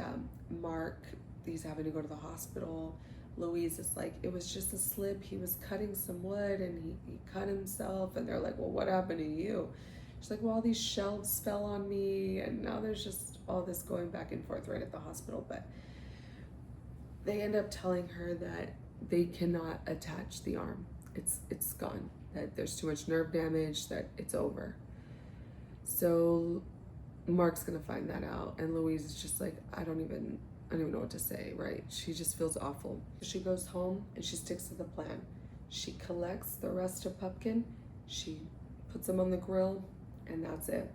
Mark, he's having to go to the hospital. Louise is like, it was just a slip. He was cutting some wood and he cut himself. And they're like, well, what happened to you? She's like, well, all these shelves fell on me. And now there's just all this going back and forth right at the hospital. But they end up telling her that they cannot attach the arm. It's gone. That there's too much nerve damage, that it's over. So Mark's gonna find that out. And Louise is just like, I don't even know what to say, right? She just feels awful. She goes home and she sticks to the plan. She collects the rest of Pumpkin, she puts them on the grill, and that's it.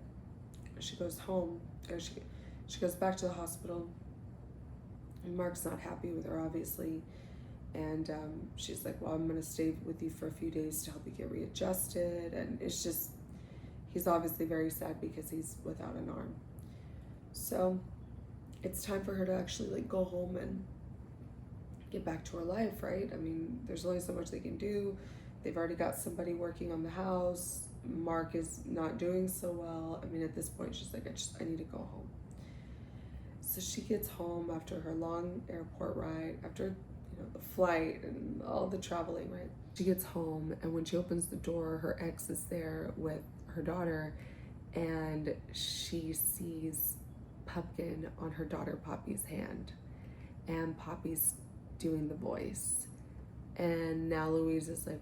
She goes home, or she goes back to the hospital, and Mark's not happy with her, obviously. And she's like, well, I'm gonna stay with you for a few days to help you get readjusted. And it's just, he's obviously very sad because he's without an arm. So it's time for her to actually like go home and get back to her life, right? I mean, there's only so much they can do. They've already got somebody working on the house. Mark is not doing so well. I mean, at this point, she's like, I need to go home. So she gets home after her long airport ride, after the flight and all the traveling, right? She gets home, and when she opens the door, her ex is there with her daughter, and she sees Pumpkin on her daughter Poppy's hand, and Poppy's doing the voice. And now Louise is like,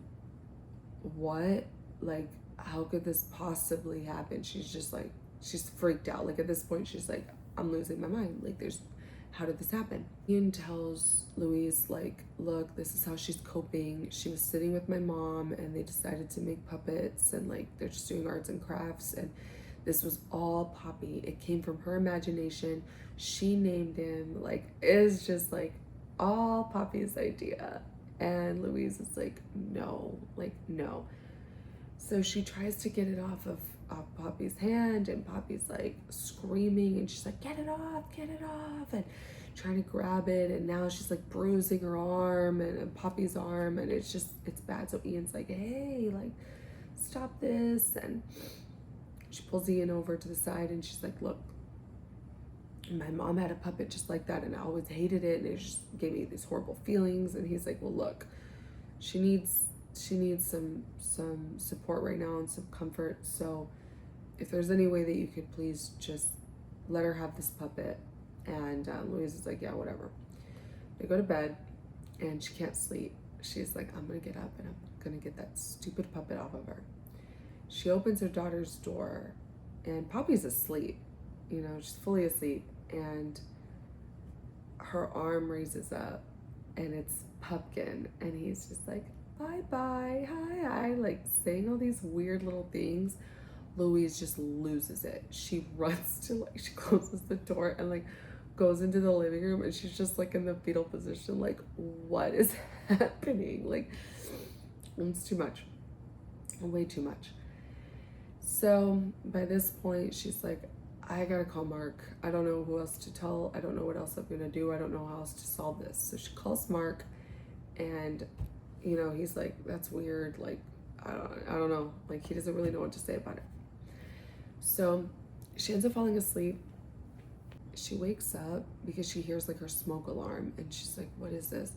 what? Like, how could this possibly happen? She's just like, she's freaked out. Like, at this point, she's like, I'm losing my mind. Like, how did this happen? Ian tells Louise, like, look, this is how she's coping. She was sitting with my mom and they decided to make puppets, and like they're just doing arts and crafts, and this was all Poppy. It came from her imagination. She named him. Like, it's just like all Poppy's idea. And Louise is like, no, no. So she tries to get it off of Poppy's hand, and Poppy's like screaming, and she's like, get it off, and trying to grab it, and now she's like bruising her arm and Poppy's arm, and it's bad. So Ian's like, hey, like, stop this. And she pulls Ian over to the side, and she's like, look, my mom had a puppet just like that, and I always hated it, and it just gave me these horrible feelings. And he's like, well, look, she needs some support right now and some comfort. So if there's any way that you could please just let her have this puppet. And Louise is like, yeah, whatever. They go to bed, and she can't sleep. She's like, I'm gonna get up and I'm gonna get that stupid puppet off of her. She opens her daughter's door, and Poppy's asleep. She's fully asleep, and her arm raises up, and it's Pumpkin, and he's just like, bye-bye, hi, like saying all these weird little things. Louise just loses it. She runs to, she closes the door and like goes into the living room, and she's just like in the fetal position, like, what is happening? Like, it's too much, way too much. So by this point, she's like, I gotta call Mark. I don't know who else to tell. I don't know what else I'm gonna do. I don't know how else to solve this. So she calls Mark, and he's like, that's weird. Like, I don't know. Like, he doesn't really know what to say about it. So she ends up falling asleep. She wakes up because she hears like her smoke alarm, and she's like, what is this?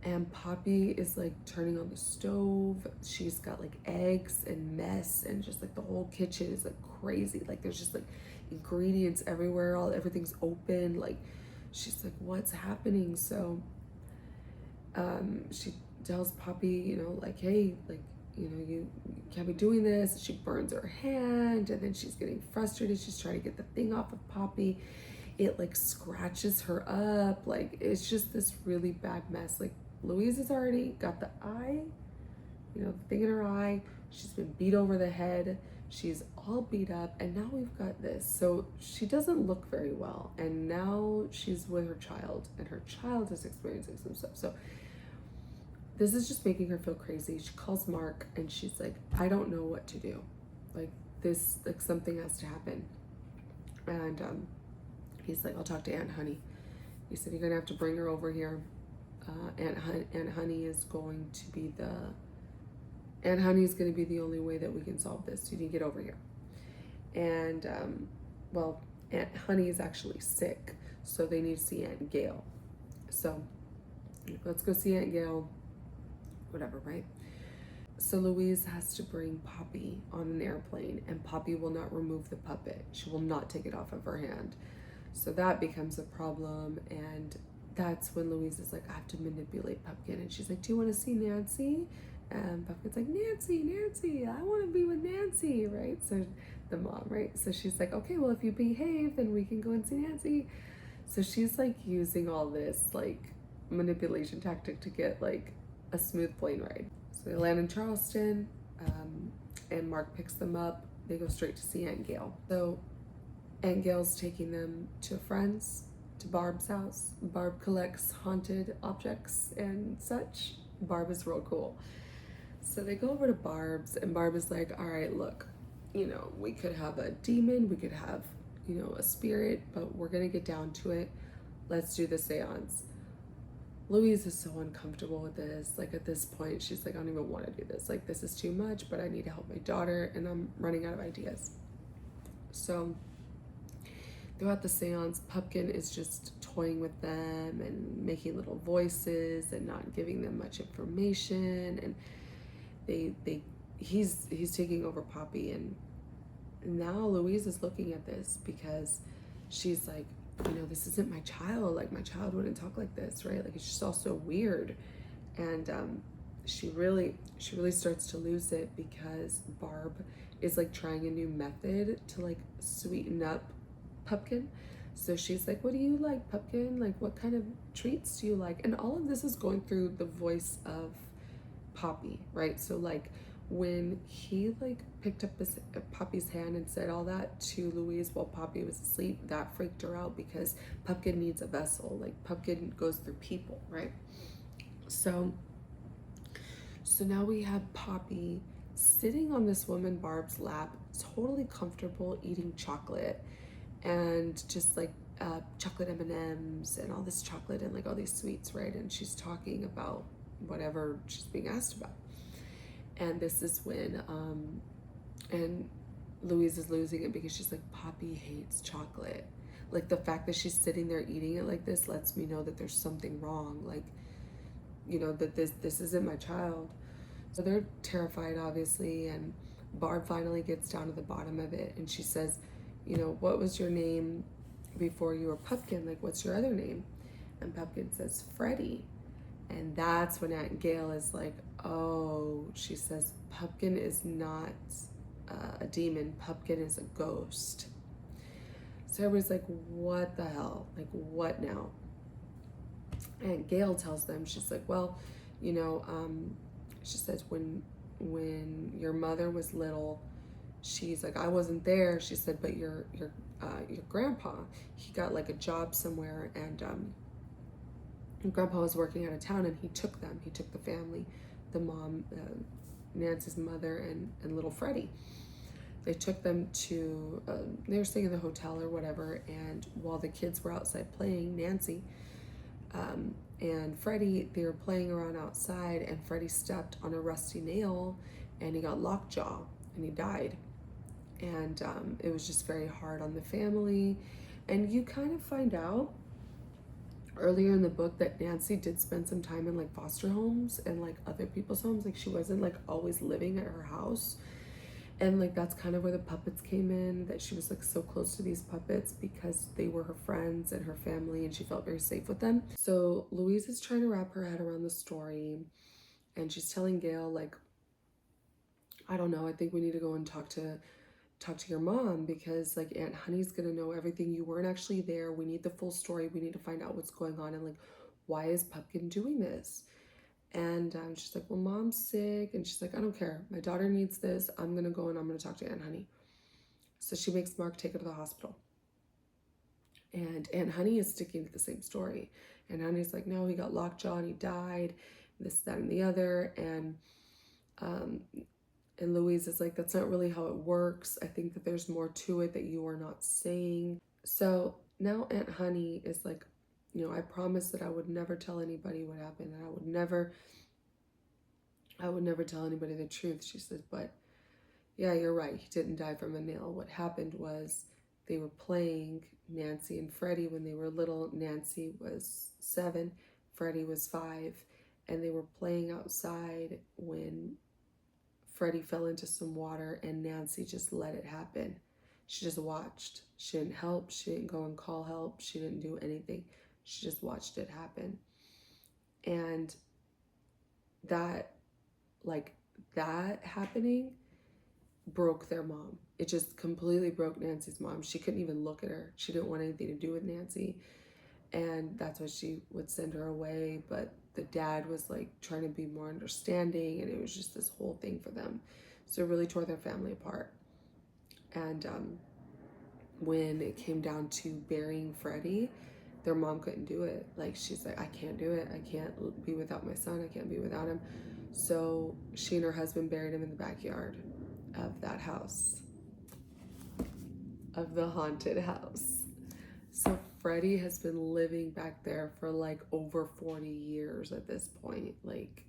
And Poppy is like turning on the stove. She's got like eggs and mess, and just like the whole kitchen is like crazy. Like there's just like ingredients everywhere. Everything's open. Like she's like, what's happening? So she tells Poppy, like, hey, like, you can't be doing this. She burns her hand, and then she's getting frustrated. She's trying to get the thing off of Poppy. It like scratches her up. Like it's just this really bad mess. Like Louise has already got the eye, the thing in her eye. She's been beat over the head. She's all beat up, and now we've got this. So she doesn't look very well, and now she's with her child, and her child is experiencing some stuff. So this is just making her feel crazy. She calls Mark, and she's like, I don't know what to do. Like this, like something has to happen. And he's like, I'll talk to Aunt Honey. He said, you're gonna have to bring her over here. Aunt Honey is going to be the only way that we can solve this. You need to get over here. And Aunt Honey is actually sick, so they need to see Aunt Gail. So let's go see Aunt Gail. Whatever, right? So Louise has to bring Poppy on an airplane, and Poppy will not remove the puppet. She will not take it off of her hand. So that becomes a problem, and that's when Louise is like, I have to manipulate Pumpkin. And she's like, do you want to see Nancy? And Pumpkin's like, Nancy, I want to be with Nancy, right? So the mom, right? So she's like, okay, well, if you behave, then we can go and see Nancy. So she's like using all this like manipulation tactic to get like a smooth plane ride. So they land in Charleston, and Mark picks them up. They go straight to see Aunt Gail. So Aunt Gail's taking them to a friend's, to Barb's house. Barb collects haunted objects and such. Barb is real cool. So they go over to Barb's, and Barb is like, all right, look, we could have a demon, we could have, a spirit, but we're gonna get down to it. Let's do the seance. Louise is so uncomfortable with this. Like at this point, she's like, I don't even want to do this. Like this is too much, but I need to help my daughter, and I'm running out of ideas. So throughout the seance, Pumpkin is just toying with them and making little voices and not giving them much information. And he's taking over Poppy, and now Louise is looking at this because she's like, this isn't my child. Like my child wouldn't talk like this, right? Like it's just all so weird. And she really starts to lose it because Barb is like trying a new method to like sweeten up Pumpkin. So she's like, what do you like, Pumpkin? Like what kind of treats do you like? And all of this is going through the voice of Poppy, right? So like when he like picked up Poppy's hand and said all that to Louise while Poppy was asleep, that freaked her out because Pumpkin needs a vessel. Like Pumpkin goes through people, right? So now we have Poppy sitting on this woman Barb's lap, totally comfortable, eating chocolate and just like chocolate M&Ms and all this chocolate and like all these sweets, right? And she's talking about whatever she's being asked about. And this is when and Louise is losing it because she's like, Poppy hates chocolate. Like the fact that she's sitting there eating it like this lets me know that there's something wrong. Like, that this isn't my child. So they're terrified, obviously, and Barb finally gets down to the bottom of it, and she says, what was your name before you were Pumpkin? Like, what's your other name? And Pumpkin says, Freddie. And that's when Aunt Gail is like, oh, she says, Pumpkin is not a demon. Pumpkin is a ghost. So everybody's like, what the hell? Like, what now? And Gail tells them, she's like, well, she says, when your mother was little, she's like, I wasn't there. She said, but your grandpa, he got like a job somewhere, and grandpa was working out of town, and he took the family, the mom, Nancy's mother, and little Freddie. they took them to, they were staying in the hotel or whatever, and while the kids were outside playing, Nancy and Freddie, they were playing around outside, and Freddie stepped on a rusty nail and he got lockjaw and he died. And it was just very hard on the family. And you kind of find out earlier in the book that Nancy did spend some time in like foster homes and like other people's homes. Like she wasn't like always living at her house. And like that's kind of where the puppets came in, that she was like so close to these puppets because they were her friends and her family and she felt very safe with them. So Louise is trying to wrap her head around the story, and she's telling Gail, like, I don't know, I think we need to go and talk to your mom, because like Aunt Honey's gonna know everything. You weren't actually there. We need the full story. We need to find out what's going on, and like, why is Pumpkin doing this? And she's like, well, Mom's sick. And she's like, I don't care. My daughter needs this. I'm going to go and I'm going to talk to Aunt Honey. So she makes Mark take her to the hospital. And Aunt Honey is sticking to the same story. And Honey's like, no, he got lockjaw and he died. This, that, and the other. And Louise is like, that's not really how it works. I think that there's more to it that you are not saying. So now Aunt Honey is like, you know, I promised that I would never tell anybody what happened, and I would never tell anybody the truth. She says, but yeah, you're right. He didn't die from a nail. What happened was they were playing, Nancy and Freddie, when they were little. Nancy was 7, Freddie was 5, and they were playing outside when Freddie fell into some water and Nancy just let it happen. She just watched. She didn't help. She didn't go and call help. She didn't do anything. She just watched it happen. And that, like, that happening broke their mom. It just completely broke Nancy's mom. She couldn't even look at her. She didn't want anything to do with Nancy. And that's why she would send her away. But the dad was like trying to be more understanding, and it was just this whole thing for them. So it really tore their family apart. And when it came down to burying Freddie, their mom couldn't do it. Like, she's like, I can't do it. I can't be without my son. I can't be without him. So she and her husband buried him in the backyard of that house, of the haunted house. So Freddie has been living back there for like over 40 years at this point, like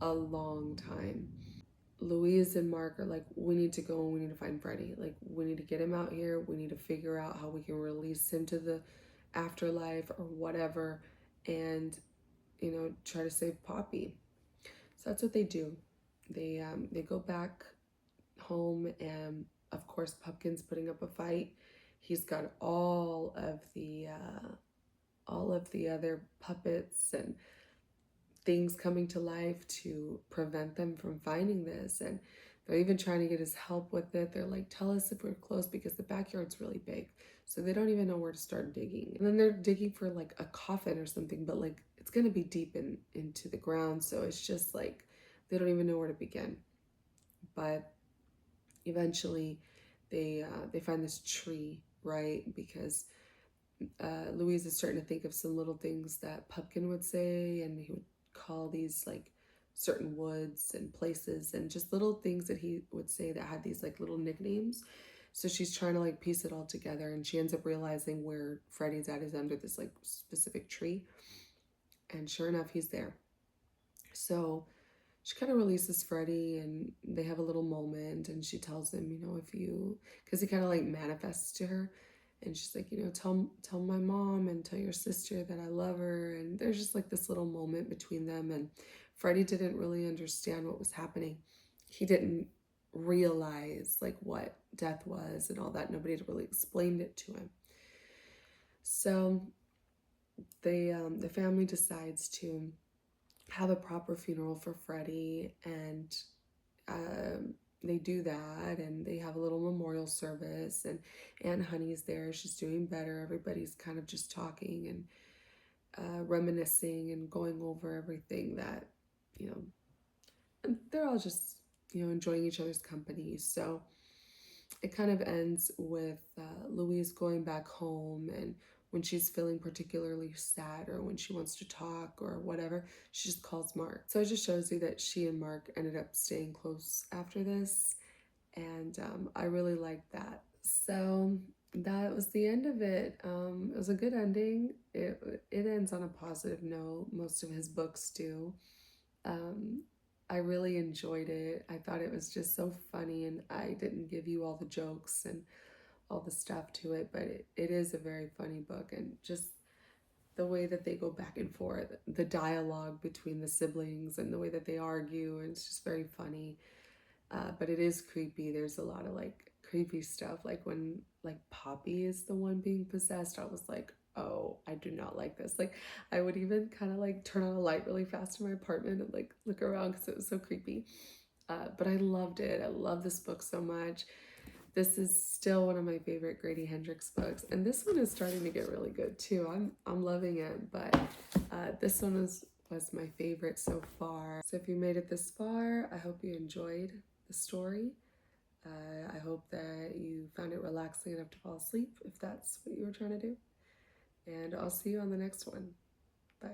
a long time. Louise and Mark are like, we need to go and we need to find Freddie. Like, we need to get him out here. We need to figure out how we can release him to the afterlife or whatever, and, you know, try to save Poppy. So that's what they do. They go back home, and of course Pumpkin's putting up a fight. He's got all of the other puppets and things coming to life to prevent them from finding this, and they're even trying to get his help with it. They're like, tell us if we're close, because the backyard's really big, so they don't even know where to start digging. And then they're digging for like a coffin or something, but like it's gonna be deep into the ground, so it's just like they don't even know where to begin. But eventually they find this tree, right? Because Louise is starting to think of some little things that Pumpkin would say, and he would call these like certain woods and places, and just little things that he would say that had these like little nicknames. So she's trying to like piece it all together, and she ends up realizing where Freddie's at is under this like specific tree, and sure enough, he's there. So she kind of releases Freddie, and they have a little moment, and she tells him, you know, if you, because he kind of like manifests to her, and she's like, you know, tell my mom and tell your sister that I love her. And there's just like this little moment between them, and Freddie didn't really understand what was happening. He didn't realize like what death was and all that. Nobody had really explained it to him. So the family decides to have a proper funeral for Freddie, and they do that, and they have a little memorial service, and Aunt Honey's there. She's doing better. Everybody's kind of just talking and reminiscing and going over everything that, you know, and they're all just, you know, enjoying each other's company. So it kind of ends with Louise going back home, and when she's feeling particularly sad or when she wants to talk or whatever, she just calls Mark. So it just shows you that she and Mark ended up staying close after this. and I really liked that. So that was the end of it. It was a good ending. It ends on a positive note. Most of his books do. Um, I really enjoyed it. I thought it was just so funny, and I didn't give you all the jokes and all the stuff to it, but it is a very funny book, and just the way that they go back and forth, the dialogue between the siblings, and the way that they argue, and it's just very funny. But it is creepy. There's a lot of like creepy stuff. Like when like Poppy is the one being possessed, I was like, oh, I do not like this. Like I would even kind of like turn on a light really fast in my apartment and like look around because it was so creepy. But I loved it. I love this book so much. This is still one of my favorite Grady Hendrix books, and this one is starting to get really good too. I'm loving it, but this one was my favorite so far. So if you made it this far, I hope you enjoyed the story. I hope that you found it relaxing enough to fall asleep if that's what you were trying to do. And I'll see you on the next one. Bye.